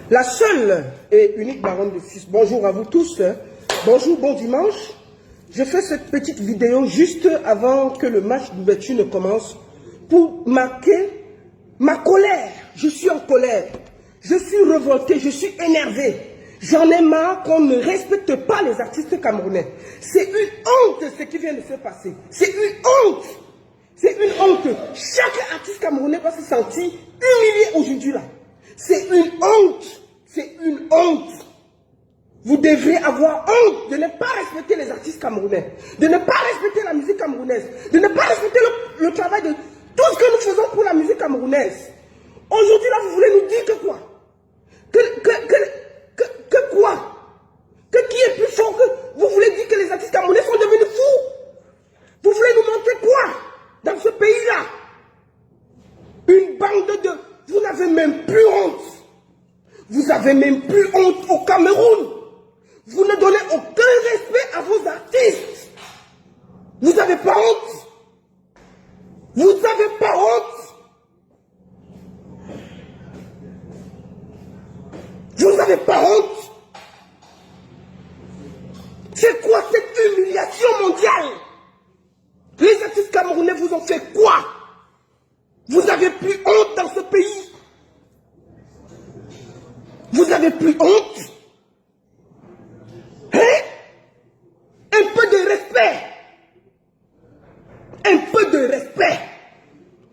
La seule et unique baronne de Suisse. Bonjour à vous tous. Bonjour, bon dimanche. Je fais cette petite vidéo juste avant que le match d'ouverture ne commence pour marquer ma colère. Je suis en colère. Je suis révolté, je suis énervé. J'en ai marre qu'on ne respecte pas les artistes camerounais. C'est une honte ce qui vient de se passer. C'est une honte. C'est une honte. Chaque artiste camerounais va se sentir humilié aujourd'hui là. C'est une honte. C'est une honte. Vous devrez avoir honte de ne pas respecter les artistes camerounais, de ne pas respecter la musique camerounaise, de ne pas respecter le travail de tout ce que nous faisons pour la musique camerounaise. Aujourd'hui là, vous voulez nous dire que quoi? Que quoi? Que qui est plus fort que... Vous voulez dire que les artistes camerounais sont devenus fous? Vous voulez nous montrer quoi dans ce pays-là? Une bande de... Vous n'avez même plus honte. Vous n'avez même plus honte au Cameroun. Vous ne donnez aucun respect à vos artistes. Vous n'avez pas honte. Vous n'avez pas honte. Vous n'avez pas honte. C'est quoi cette humiliation mondiale? Les artistes camerounais vous ont fait quoi? Vous n'avez plus honte dans ce pays. Vous n'avez plus honte. Hein? Un peu de respect. Un peu de respect.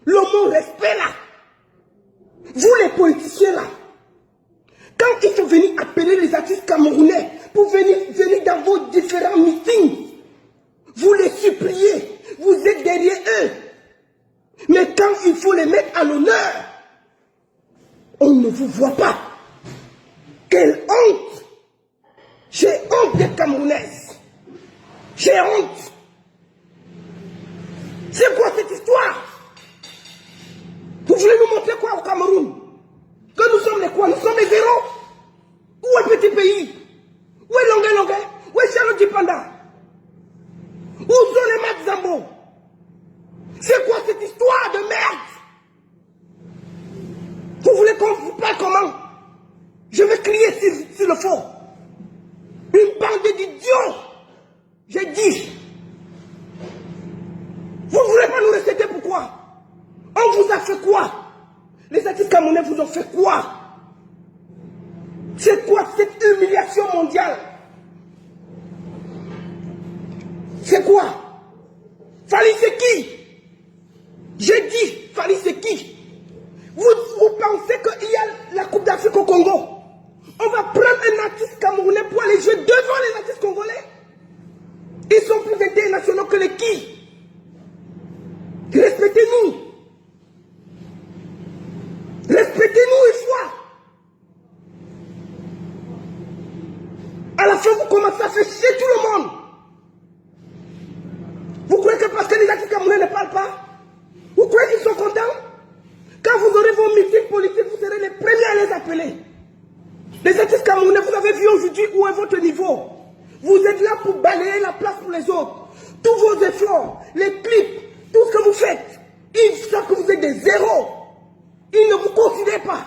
Le mot respect là. Vous les politiciens là. Quand il faut venir appeler les artistes camerounais pour venir dans vos différents meetings, vous les suppliez. Vous êtes derrière eux. Mais quand il faut les mettre à l'honneur, on ne vous voit pas. Quelle honte! J'ai honte des Camerounaises. J'ai honte. C'est quoi cette histoire? Vous voulez nous montrer quoi au Cameroun? Que nous sommes les quoi? Nous sommes les zéros? Où est petit pays? Où est Longué? Où est Charlotte Dipanda? Où sont les Mat Zambo? C'est quoi cette histoire de merde? Vous voulez qu'on vous parle comment? Je vais crier sur le fond. Une bande d'idiots. J'ai dit. Vous ne voulez pas nous respecter, pourquoi? On vous a fait quoi? Les artistes camerounais vous ont fait quoi? C'est quoi cette humiliation mondiale? C'est quoi? Fally c'est qui? J'ai dit, Fally c'est qui? Vous pensez qu'il y a la Coupe d'Afrique au Congo? On va prendre un artiste camerounais pour aller jouer devant les artistes congolais? Ils sont plus internationaux que les qui? Respectez-nous. Respectez-nous une fois. À la fin, vous commencez à faire chier tout le monde. Vous croyez que parce que les artistes camerounais ne parlent pas, vous croyez qu'ils sont contents? Quand vous aurez vos meetings politiques, vous serez les premiers à les appeler. Les artistes camerounais, vous avez vu aujourd'hui où est votre niveau. Vous êtes là pour balayer la place pour les autres. Tous vos efforts, les clips, tout ce que vous faites, ils savent que vous êtes des zéros. Ils ne vous considèrent pas.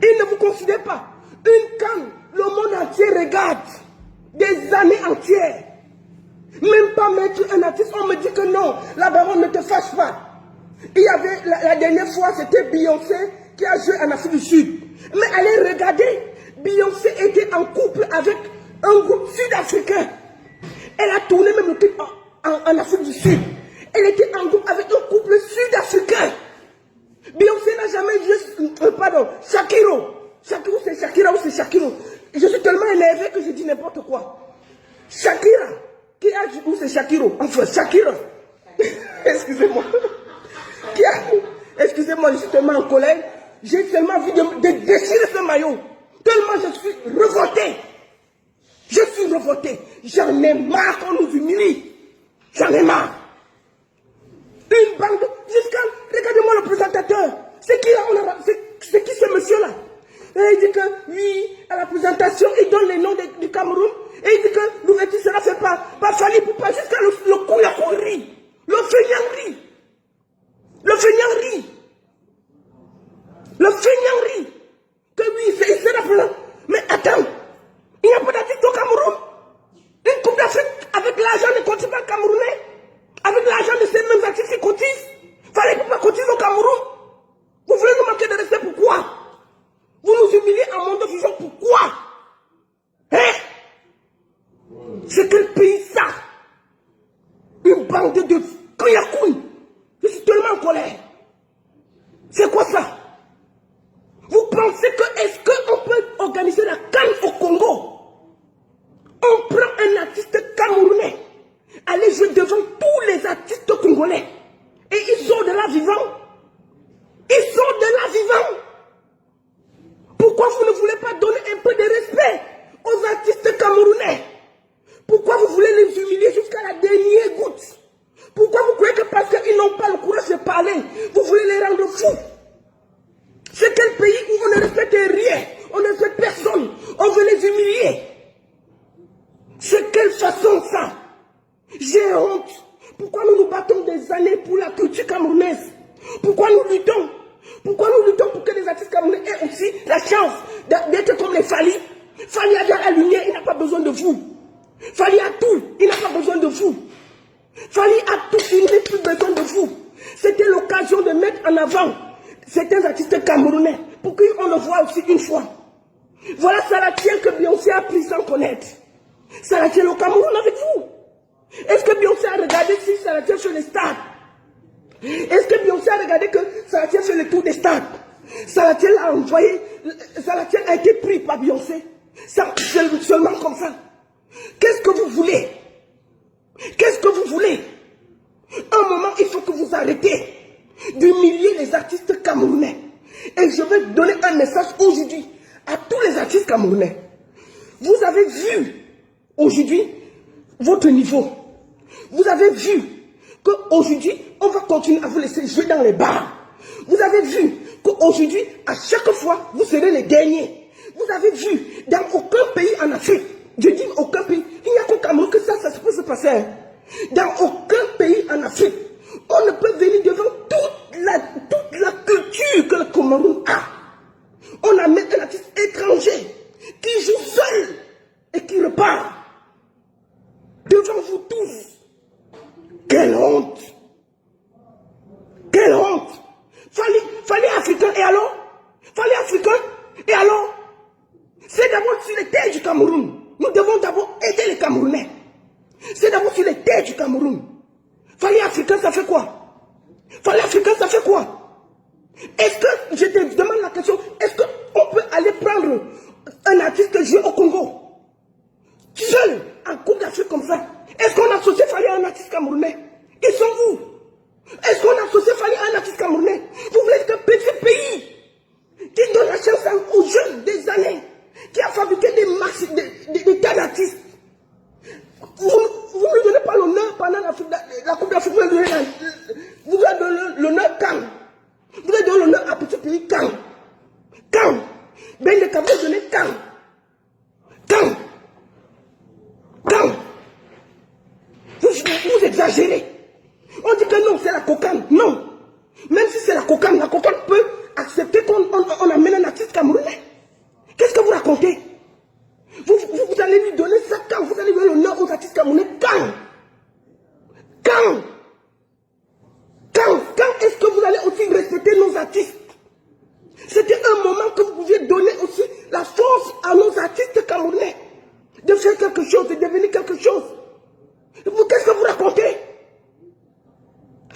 Ils ne vous considèrent pas. Une canne, le monde entier regarde. Des années entières. Même pas mettre un artiste, on me dit que non, la baronne ne te fâche pas. Il y avait, la dernière fois, c'était Beyoncé qui a joué en Afrique du Sud. Mais allez regarder, Beyoncé était en couple avec un groupe sud-africain. Elle a tourné même le clip en Afrique du Sud. Elle était en groupe avec un couple sud-africain. Beyoncé n'a jamais joué, pardon, Shakiro. Shakiro, c'est Shakira ou c'est Shakiro. Je suis tellement énervé que je dis n'importe quoi. Shakira, qui a joué, ou c'est Shakiro, enfin Shakira. Excusez-moi. Excusez-moi, je suis tellement en colère. J'ai tellement envie de déchirer ce maillot. Tellement je suis révolté. Je suis révolté. J'en ai marre qu'on nous humilie. J'en ai marre. Une bande, regardez-moi le présentateur. C'est qui là? C'est qui ce monsieur-là? Il dit que oui, à la présentation, il donne les noms du Cameroun. Et il dit que l'ouverture sera faite par Fally Ipupa jusqu'à le Kouyakou rit. Le feignant rit. Le feignant rit. Le feignant rit. Que oui, quoi? Hein? C'est quel pays ça? Une bande de couillacouilles. Je suis tellement en colère. C'est quoi ça? Vous pensez que est-ce qu'on peut organiser la CAN au Congo? On prend un artiste camerounais, aller jouer devant tous les artistes congolais. Et ils sont de là vivants. Ils sont de là vivants. Pourquoi vous ne voulez pas donner un peu de respect aux artistes camerounais? Pourquoi vous voulez les humilier jusqu'à la dernière goutte? Pourquoi vous croyez que parce qu'ils n'ont pas le courage de parler, vous voulez les rendre fous? C'est quel pays où on ne respecte rien, on ne respecte personne, on veut les humilier? C'est quelle façon ça? J'ai honte. Pourquoi nous nous battons des années pour la culture camerounaise? Pourquoi nous luttons? Pourquoi nous luttons pour que les artistes camerounais aient aussi la chance d'être comme les Fali? Fali a déjà la lumière, il n'a pas besoin de vous. Fali a tout, il n'a pas besoin de vous. Fali a tout, il n'a plus besoin de vous. C'était l'occasion de mettre en avant certains artistes camerounais pour qu'on le voit aussi une fois. Voilà Salatiel que Beyoncé a pris sans connaître. Salatiel au Cameroun avec vous. Est-ce que Beyoncé a regardé si Salatiel fait les stades? Est-ce que Beyoncé a regardé que Salatiel fait le tour des stades? Salatiel a envoyé, Salatiel a été pris par Beyoncé. Seulement comme ça. Qu'est-ce que vous voulez? Qu'est-ce que vous voulez? Un moment, il faut que vous arrêtez d'humilier les artistes camerounais. Et je vais donner un message aujourd'hui à tous les artistes camerounais. Vous avez vu aujourd'hui votre niveau. Vous avez vu qu'aujourd'hui, on va continuer à vous laisser jouer dans les bars. Vous avez vu qu'aujourd'hui, à chaque fois, vous serez les derniers. Vous avez vu, dans aucun pays en Afrique, je dis aucun pays, il n'y a qu'au Cameroun que ça peut se passer. Hein. Dans aucun pays en Afrique, on ne peut venir devant toute la culture que le Cameroun a. On amène un artiste étranger qui joue seul et qui repart devant vous tous. Quelle honte! Quelle honte! Fallait africain et alors? Fallait africain et alors? C'est d'abord sur les terres du Cameroun. Nous devons d'abord aider les Camerounais. C'est d'abord sur les terres du Cameroun. Fallait africain, ça fait quoi? Fallait africain, ça fait quoi? Est-ce que, je te demande la question, est-ce qu'on peut aller prendre un artiste jouer au Congo? Seul, en Coupe d'Afrique comme ça. Est-ce qu'on a associé Fallait à un artiste camerounais? Ils sont où? Est-ce qu'on a associé Fallait à un artiste camerounais? Vous voulez qu'un petit pays qui donne la chance aux jeunes des années, qui a fabriqué des tas d'artistes. Vous ne donnez pas l'honneur pendant la Coupe d'Afrique, vous avez donné l'honneur quand? Vous avez donné l'honneur à petit pays quand? Quand? Ben le Cameroun donné quand? Quand? Quand? Vous exagérez. On dit que non, c'est la cocaïne. Non. Même si c'est la cocaïne peut accepter qu'on amène un artiste camerounais. Qu'est-ce que vous racontez? Vous allez lui donner ça quand? Vous allez lui donner l'honneur aux artistes camerounais quand? Quand? Quand est-ce que vous allez aussi respecter nos artistes? C'était un moment que vous pouviez donner aussi la force à nos artistes camerounais de faire quelque chose, de devenir quelque chose. Qu'est-ce que vous racontez?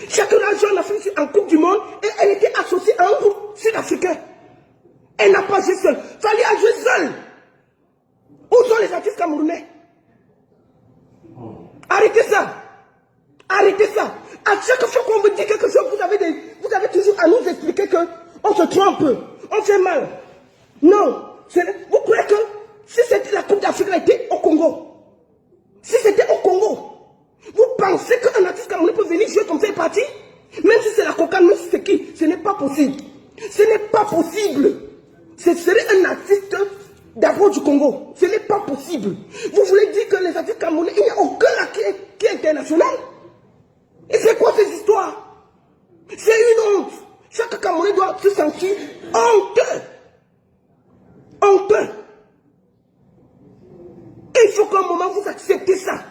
Chaque nation en Afrique en Coupe du Monde et elle était associée à un groupe sud-africain. Elle n'a pas joué seule. Fallait à jouer seule. Où sont les artistes camerounais? Arrêtez ça. Arrêtez ça. À chaque fois qu'on vous dit quelque chose, vous avez toujours à nous expliquer qu'on se trompe, on fait mal. Non. Vous croyez que si c'était la Coupe d'Afrique, elle était au Congo, si c'était au Congo, vous pensez qu'un artiste camerounais peut venir jouer comme ça et partir? Même si c'est la cocaïne, même si c'est qui? Ce n'est pas possible. Ce n'est pas possible. Ce serait un artiste d'abord du Congo. Ce n'est pas possible. Vous voulez dire que les artistes camerounais, il n'y a aucun là qui est international? Et c'est quoi ces histoires? C'est une honte. Chaque Camerounais doit se sentir honteux. Honteux. Et il faut qu'à un moment vous acceptez ça.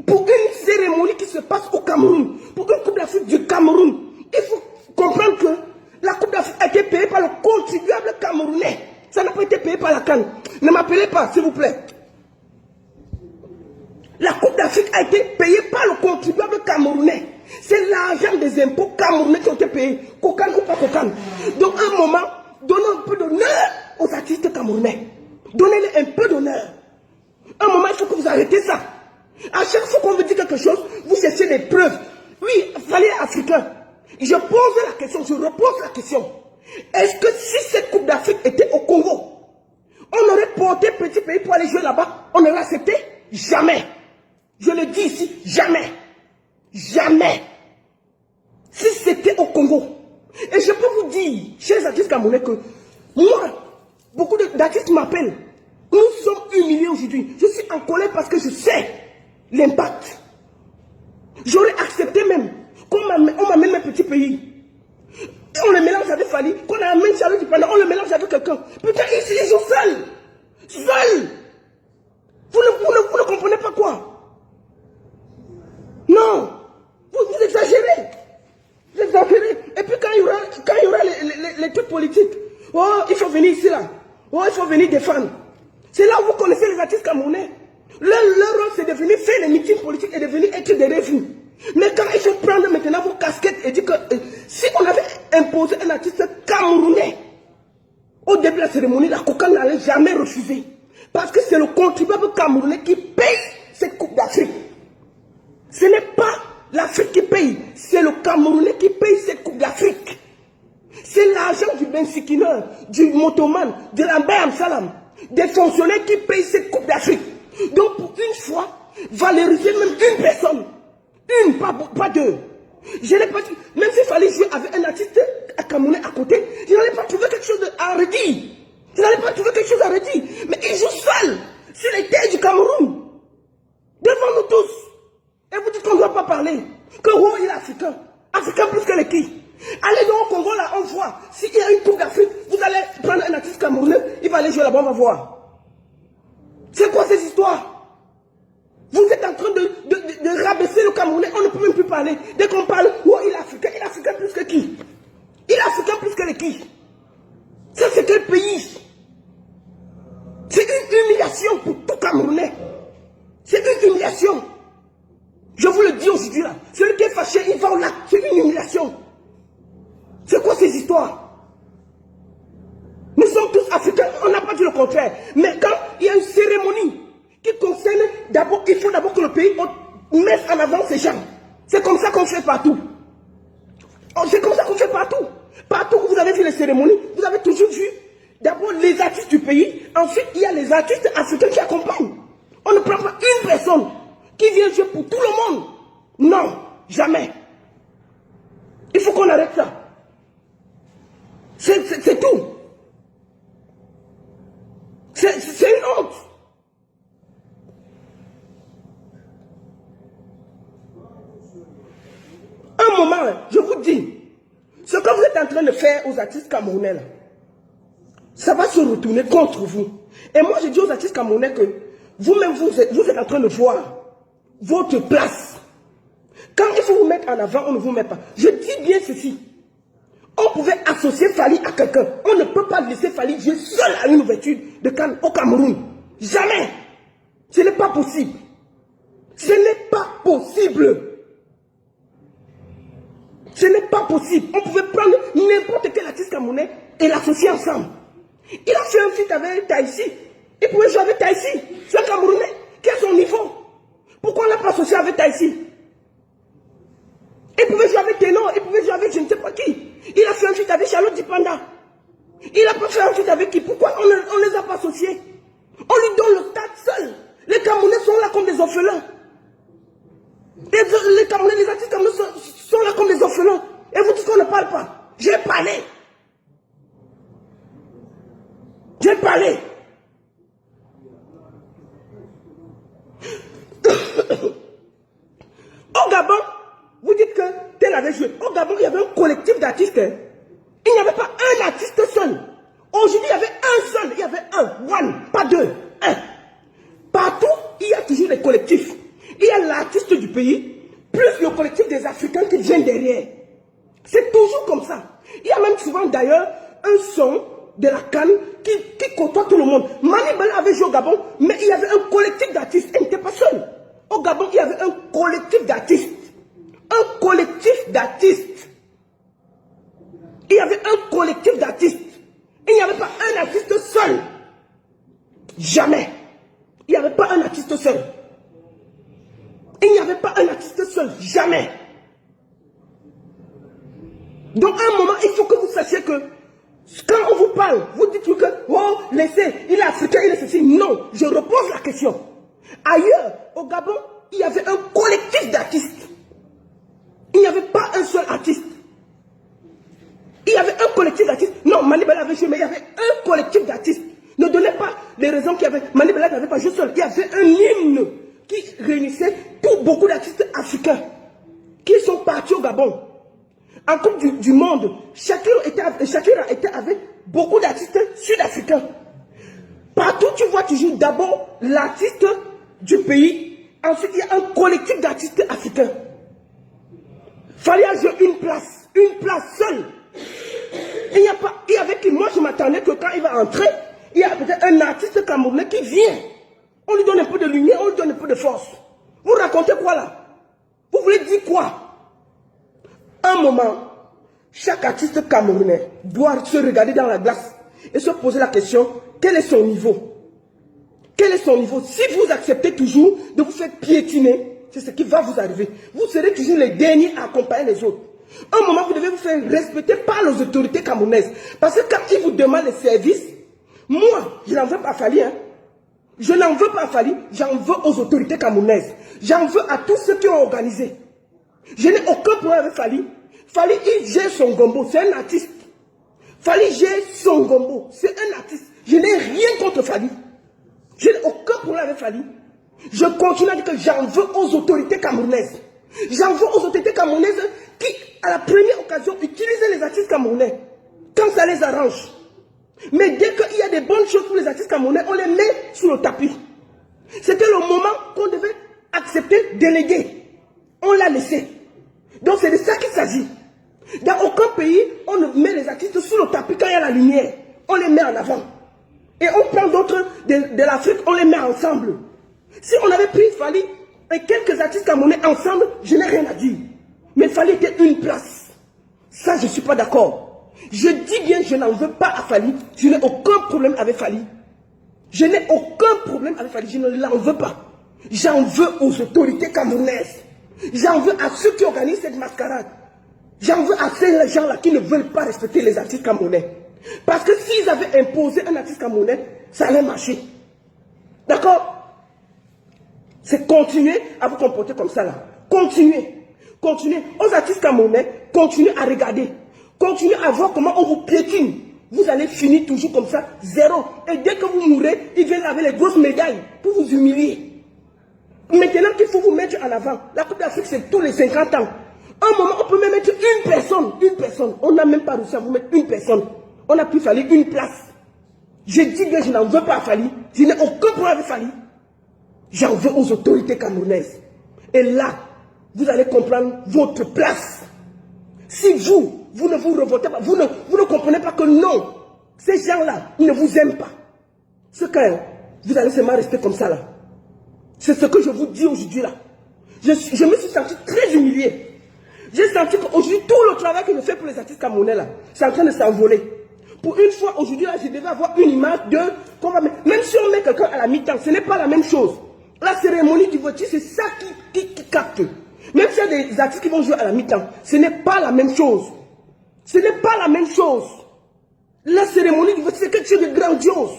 Pour une cérémonie qui se passe au Cameroun, pour une Coupe d'Afrique du Cameroun, il faut comprendre que la Coupe d'Afrique a été payée par le contribuable camerounais. Ça n'a pas été payé par la CAN. Ne m'appelez pas, s'il vous plaît. La Coupe d'Afrique a été payée par le contribuable camerounais. C'est l'argent des impôts camerounais qui ont été payés. Cocan ou pas Cocan. Donc, un moment, donnez un peu d'honneur aux artistes camerounais. Donnez-les un peu d'honneur. Un moment, il faut que vous arrêtez ça. À chaque fois qu'on vous dit quelque chose, vous cherchez des preuves. Oui, fallait africain. Je pose la question, je repose la question. Est-ce que si cette Coupe d'Afrique était au Congo, on aurait porté petit pays pour aller jouer là-bas? On aurait accepté? Jamais. Je le dis ici, jamais. Jamais. Si c'était au Congo. Et je peux vous dire, chers artistes camerounais, que moi, beaucoup d'artistes m'appellent. Nous sommes humiliés aujourd'hui. Je suis en colère parce que je sais l'impact. J'aurais accepté même qu'on m'amène mes petits pays. Et on le mélange avec Fali, qu'on amène Charles Dupanda, on le mélange avec quelqu'un. Putain, ils sont seuls. Seuls. Vous ne comprenez pas quoi? Non. Vous exagérez. Vous exagérez. Et puis quand il y aura les trucs politiques, oh, il faut venir ici là. Oh, il faut venir défendre. C'est là où vous connaissez les artistes camerounais. Leur rôle, c'est de venir faire les meetings politiques et de venir être des revues. Mais quand il faut prendre maintenant vos casquettes et dire que si on avait imposé un artiste camerounais, au début de la cérémonie, la Coca n'allait jamais refuser. Parce que c'est le contribuable camerounais qui paye cette Coupe d'Afrique. Ce n'est pas l'Afrique qui paye, c'est le Camerounais qui paye cette Coupe d'Afrique. C'est l'argent du bensikineur, du motoman, de l'Ambay Salam, des fonctionnaires qui payent cette Coupe d'Afrique. Donc pour une fois, valoriser même une personne, une, pas deux. Je n'ai pas dit, même s'il fallait jouer avec un artiste camerounais à côté, je n'allais pas trouver quelque chose à redire. Je n'allais pas trouver quelque chose à redire. Mais il joue seul sur les terres du Cameroun, devant nous tous. Et vous dites qu'on ne doit pas parler. Que Roi il est africain. Africain plus que les qui. Allez donc au Congo là, on voit. S'il y a une Coupe d'Afrique, vous allez prendre un artiste camerounais, il va aller jouer là-bas, on va voir. C'est quoi ces histoires? Vous êtes en train de rabaisser le Camerounais, on ne peut même plus parler. Dès qu'on parle, oh il est africain plus que qui? Il est africain plus que les qui? Ça c'est quel pays? C'est une humiliation pour tout Camerounais. C'est une humiliation. Je vous le dis aujourd'hui là. Celui qui est fâché, il va au lac. C'est une humiliation. C'est quoi ces histoires? Nous sommes tous africains, on n'a pas dit le contraire. Mais quand il y a une cérémonie qui concerne, d'abord, il faut d'abord que le pays mette en avant ces gens. C'est comme ça qu'on fait partout. C'est comme ça qu'on fait partout. Partout où vous avez vu les cérémonies, vous avez toujours vu d'abord les artistes du pays, ensuite il y a les artistes africains qui accompagnent. On ne prend pas une personne qui vient jouer pour tout le monde. Non, jamais. Il faut qu'on arrête ça. C'est tout. C'est une honte. Un moment, je vous dis, ce que vous êtes en train de faire aux artistes camerounais, là, ça va se retourner contre vous. Et moi, je dis aux artistes camerounais que vous-même, vous êtes en train de voir votre place. Quand il faut vous mettre en avant, on ne vous met pas. Je dis bien ceci. On pouvait associer Fali à quelqu'un. On ne peut pas laisser Fali jouer seul à une ouverture de Cannes au Cameroun. Jamais. Ce n'est pas possible. Ce n'est pas possible. Ce n'est pas possible. On pouvait prendre n'importe quel artiste camerounais et l'associer ensemble. Il a fait un feat avec Taïsi. Il pouvait jouer avec Taïsi. C'est un Camerounais qui a son niveau. Pourquoi on ne l'a pas associé avec Taïsi? Il pouvait jouer avec Ténor, il pouvait jouer avec je ne sais pas qui. Il a fait un feat avec Charlotte Dupanda. Il n'a pas fait un feat avec qui? Pourquoi on ne les a pas associés? On lui donne le stade seul. Les Camerounais sont là comme des orphelins. Les Camerounais, les artistes camerounais sont là comme des orphelins. Et vous dites qu'on ne parle pas. J'ai parlé. J'ai parlé. Au Gabon, vous dites que tel avait joué. Au Gabon, il y avait un collectif d'artistes. Il n'y avait pas un artiste seul. Aujourd'hui, il y avait un seul. Il y avait one, pas deux, un. Partout, il y a toujours des collectifs. Il y a l'artiste du pays, plus le collectif des Africains qui viennent derrière. C'est toujours comme ça. Il y a même souvent d'ailleurs un son de la canne qui côtoie tout le monde. Mani Bala avait joué au Gabon, mais il y avait un collectif d'artistes. Il n'était pas seul. Au Gabon, il y avait un collectif d'artistes. Un collectif d'artistes. Il y avait un collectif d'artistes. Il n'y avait pas un artiste seul. Jamais. Il n'y avait pas un artiste seul. Il n'y avait pas un artiste seul. Jamais. Donc à un moment, il faut que vous sachiez que quand on vous parle, vous dites que oh, laissez, il est africain, il est ceci. Non, je repose la question. Ailleurs, au Gabon, il y avait un collectif d'artistes. Il n'y avait pas un seul artiste. Il y avait un collectif d'artistes. Non, Mani Bala avait joué, mais il y avait un collectif d'artistes. Ne donnez pas les raisons qu'il y avait. Mani Bala n'avait pas joué seul. Il y avait un hymne qui réunissait beaucoup d'artistes africains qui sont partis au Gabon. En Coupe du Monde, Shakira était avec beaucoup d'artistes sud-africains. Partout tu vois toujours d'abord l'artiste du pays. Ensuite, il y a un collectif d'artistes africains. Fallait avoir une place seule. Il n'y a pas, et avec moi je m'attendais que quand il va entrer, il y a peut-être un artiste camerounais qui vient. On lui donne un peu de lumière, on lui donne un peu de force. Vous racontez quoi là? Vous voulez dire quoi? Un moment, chaque artiste camerounais doit se regarder dans la glace et se poser la question, quel est son niveau? Quel est son niveau? Si vous acceptez toujours de vous faire piétiner, c'est ce qui va vous arriver. Vous serez toujours les derniers à accompagner les autres. Un moment, vous devez vous faire respecter par les autorités camerounaises. Parce que quand ils vous demandent les services, moi, je n'en veux pas à Fally. Hein. Je n'en veux pas à Fally, j'en veux aux autorités camerounaises. J'en veux à tous ceux qui ont organisé. Je n'ai aucun problème avec Fally. Fally, il gère son gombo, c'est un artiste. Fally gère son gombo, c'est un artiste. Je n'ai rien contre Fally. Je n'ai aucun problème avec Fally. Je continue à dire que j'en veux aux autorités camerounaises. J'en veux aux autorités camerounaises qui, à la première occasion, utilisent les artistes camerounais quand ça les arrange. Mais dès qu'il y a des bonnes choses pour les artistes camerounais, on les met sous le tapis. C'était le moment qu'on devait accepter, déléguer. On l'a laissé. Donc c'est de ça qu'il s'agit. Dans aucun pays, on ne met les artistes sous le tapis quand il y a la lumière. On les met en avant. Et on prend d'autres de l'Afrique, on les met ensemble. Si on avait pris Fally et quelques artistes camerounais ensemble, je n'ai rien à dire. Mais Fally était une place. Ça, je ne suis pas d'accord. Je dis bien, je n'en veux pas à Fally. Je n'ai aucun problème avec Fally. Je n'ai aucun problème avec Fally. Je ne l'en veux pas. J'en veux aux autorités camerounaises. J'en veux à ceux qui organisent cette mascarade. J'en veux à ces gens-là qui ne veulent pas respecter les artistes camerounais. Parce que s'ils avaient imposé un artiste camerounais, ça allait marcher. D'accord? C'est continuer à vous comporter comme ça là. Continuez. Continuez. Aux artistes camerounais, continuez à regarder. Continuez à voir comment on vous piétine. Vous allez finir toujours comme ça, zéro. Et dès que vous mourrez, ils viennent avec les grosses médailles pour vous humilier. Maintenant qu'il faut vous mettre en avant, la Coupe d'Afrique c'est tous les 50 ans. Un moment, on peut même mettre une personne. On n'a même pas réussi à vous mettre une personne. On a pu Fally une place. Je dis que je n'en veux pas à Fally. Je n'ai aucun problème avec Fally. J'en veux aux autorités camerounaises. Et là, vous allez comprendre votre place. Si vous ne vous révoltez pas, vous ne comprenez pas que non, ces gens-là, ils ne vous aiment pas. Ce que vous allez seulement rester comme ça là. C'est ce que je vous dis aujourd'hui là. Je me suis senti très humilié. J'ai senti qu'aujourd'hui, tout le travail que je fais pour les artistes camerounais là, c'est en train de s'envoler. Pour une fois, aujourd'hui, je devais avoir une image de... Même si on met quelqu'un à la mi-temps, ce n'est pas la même chose. La cérémonie du vote, c'est ça qui capte. Même s'il y a des artistes qui vont jouer à la mi-temps, ce n'est pas la même chose. Ce n'est pas la même chose. La cérémonie du vote, c'est quelque chose de grandiose.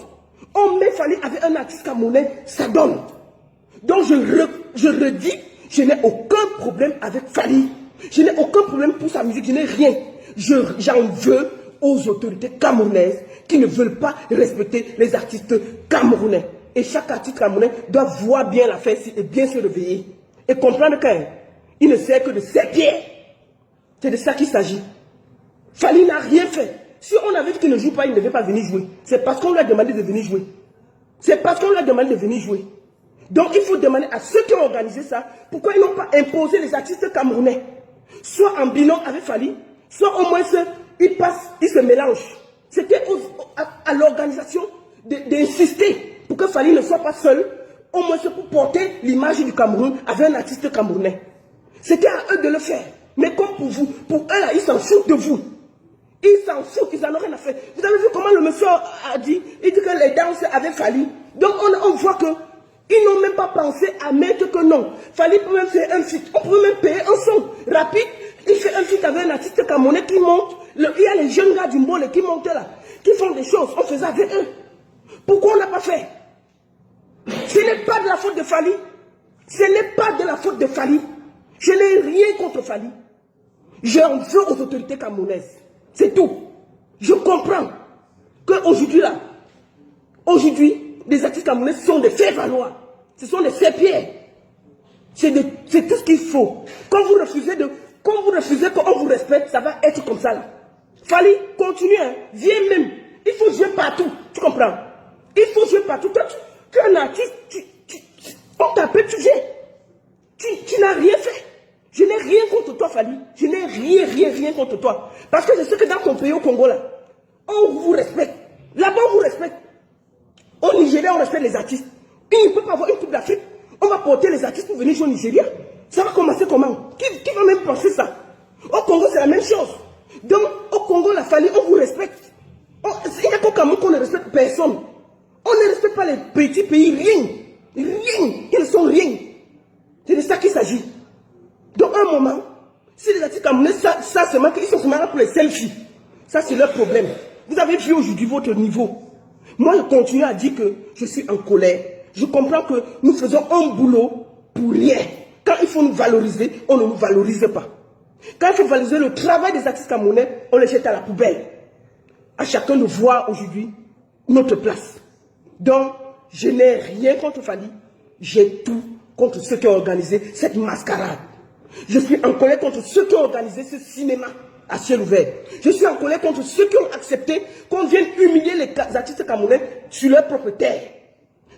On met Fally avec un artiste camerounais, ça donne. Donc je redis, je n'ai aucun problème avec Fally. Je n'ai aucun problème pour sa musique, je n'ai rien. J'en veux aux autorités camerounaises qui ne veulent pas respecter les artistes camerounais. Et chaque artiste camerounais doit voir bien la fête et bien se réveiller. Et comprendre qu'il ne sert que de ses pieds. C'est de ça qu'il s'agit. Fally n'a rien fait. Si on avait dit qu'il ne joue pas, il ne devait pas venir jouer. C'est parce qu'on lui a demandé de venir jouer. C'est parce qu'on lui a demandé de venir jouer. Donc il faut demander à ceux qui ont organisé ça, pourquoi ils n'ont pas imposé les artistes camerounais. Soit en binôme avec Fally, soit au moins ils se mélangent. C'était à l'organisation d'insister pour que Fally ne soit pas seul, au moins c'est pour porter l'image du Cameroun avec un artiste camerounais. C'était à eux de le faire. Mais comme pour vous, pour eux là, ils s'en foutent de vous. Ils s'en foutent, ils n'en ont rien à faire. Vous avez vu comment le monsieur a dit, il dit que les danses avaient Fally. Donc on voit que ils n'ont même pas pensé à mettre que non. Fally peut même faire un feat. On peut même payer un son rapide. Il fait un feat avec un artiste camerounais qui monte. Il y a les jeunes gars du Mbole qui montent là, qui font des choses. On faisait avec eux. Pourquoi on n'a pas fait? Ce n'est pas de la faute de Fally. Ce n'est pas de la faute de Fally. Je n'ai rien contre Fally. J'en veux aux autorités camerounaises. C'est tout. Je comprends qu'aujourd'hui là, aujourd'hui, les artistes camerounais sont des faits-valoir. Ce sont des faits-pierres. C'est tout ce qu'il faut. Quand vous refusez qu'on vous respecte, ça va être comme ça là. Fally, continue, hein. Viens même. Il faut jouer partout. Tu comprends? Il faut jouer partout. Toi, tu es un artiste, on t'appelle, tu viens. Tu n'as rien fait. Je n'ai rien contre toi, Fally. Je n'ai rien contre toi. Parce que je sais que dans ton pays, au Congo, là, on vous respecte. Là-bas, on vous respecte. Au Nigeria, on respecte les artistes. Il ne peut pas avoir une coupe d'Afrique. On va porter les artistes pour venir jouer au Nigeria. Ça va commencer comment? Qui va même penser ça? Au Congo, c'est la même chose. Donc, au Congo, la Fally, on vous respecte. Il n'y a qu'au Cameroun qu'on ne respecte personne. On ne respecte pas les petits pays, rien. Ils ne sont rien. C'est de ça qu'il s'agit. Donc, à un moment, si les artistes camerounais, ils sont seulement là pour les selfies. Ça, c'est leur problème. Vous avez vu aujourd'hui votre niveau. Moi, je continue à dire que je suis en colère. Je comprends que nous faisons un boulot pour rien. Quand il faut nous valoriser, on ne nous valorise pas. Quand il faut valoriser le travail des artistes camerounais, on les jette à la poubelle. À chacun de voir aujourd'hui notre place. Donc, je n'ai rien contre Fally. J'ai tout contre ceux qui ont organisé cette mascarade. Je suis en colère contre ceux qui ont organisé ce cinéma à ciel ouvert. Je suis en colère contre ceux qui ont accepté qu'on vienne humilier les artistes camerounais sur leur propre terre.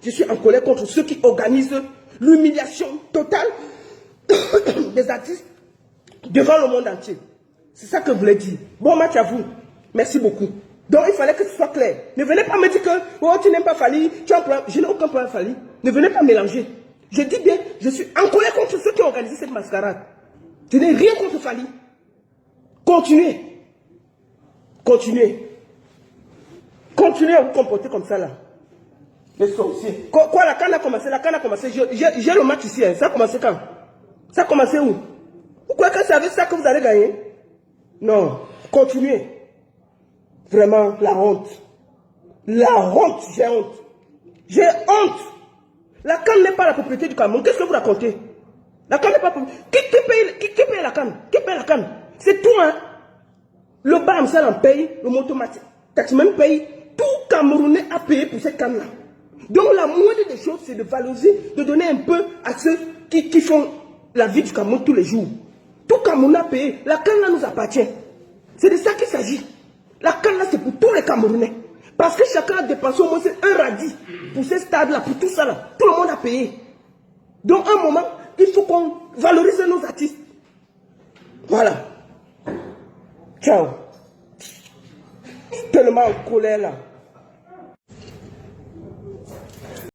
Je suis en colère contre ceux qui organisent l'humiliation totale des artistes devant le monde entier. C'est ça que je voulais dire. Bon match à vous. Merci beaucoup. Donc il fallait que ce soit clair. Ne venez pas me dire que oh, tu n'aimes pas Fally, tu as un problème. Je n'ai aucun problème Fally. Ne venez pas mélanger. Je dis bien, je suis en colère contre ceux qui ont organisé cette mascarade. Je n'ai rien contre Fally. Continuez. Continuez. Continuez à vous comporter comme ça là. Les sorciers. Quoi, la canne a commencé? La canne a commencé. J'ai le match ici. Hein. Ça a commencé quand? Ça a commencé où? Vous croyez que c'est avec ça que vous allez gagner? Non. Continuez. Vraiment, la honte. La honte, j'ai honte. J'ai honte. La canne n'est pas la propriété du Cameroun. Qu'est-ce que vous racontez? La canne n'est pas propriété. Qui paye la canne? Qui paye la canne? C'est tout, hein? Le Bamsal en paye, le motomatique. Taximan paye. Tout Camerounais a payé pour cette canne-là. Donc la moindre des choses, c'est de valoriser, de donner un peu à ceux qui font la vie du Cameroun tous les jours. Tout Camerounais a payé. La canne-là nous appartient. C'est de ça qu'il s'agit. La canne-là, c'est pour tous les Camerounais. Parce que chacun a dépensé au moins un radis pour ces stades-là, pour tout ça là. Tout le monde a payé. Donc, à un moment, il faut qu'on valorise nos artistes. Voilà. Ciao. Je suis tellement en colère là.